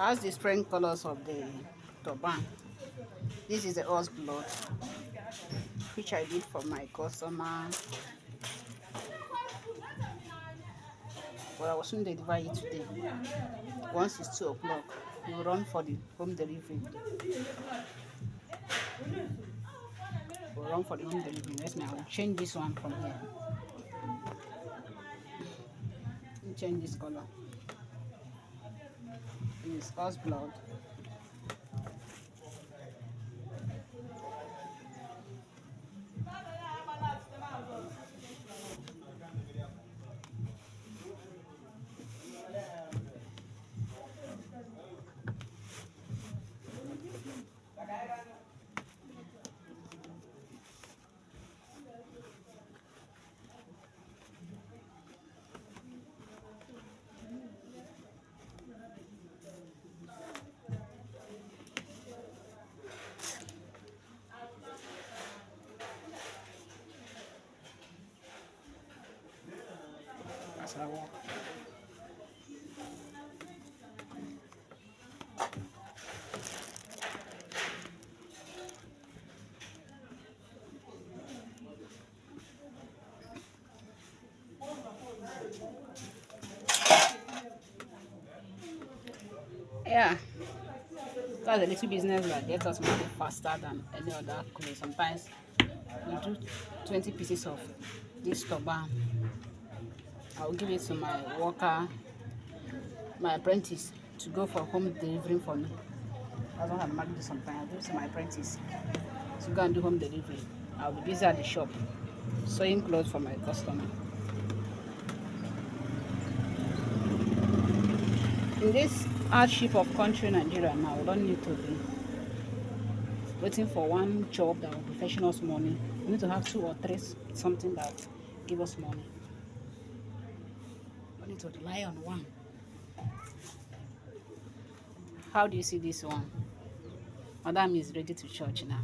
has different colors of the turban. This is the horse blood, which I did for my customer. But I will soon deliver it today. Once it's 2 o'clock, we will run for the home delivery. We'll run for the home delivery. Next time I will change this one from here. Change this color. It's horse blood. That's how I work. Yeah, that's a little business that gets us money faster than any other clothes. Sometimes we do 20 pieces of this turban. I will give it to my worker, my apprentice, to go for home delivery for me. That's what I'm married to sometimes. I give it to my apprentice to go and do home delivery. I'll be busy at the shop sewing clothes for my customer. In this hardship of country Nigeria now, we don't need to be waiting for one job that will be fetching us money. We need to have 2 or 3 something that give us money. We need to rely on one. How do you see this one? Madam is ready to church now.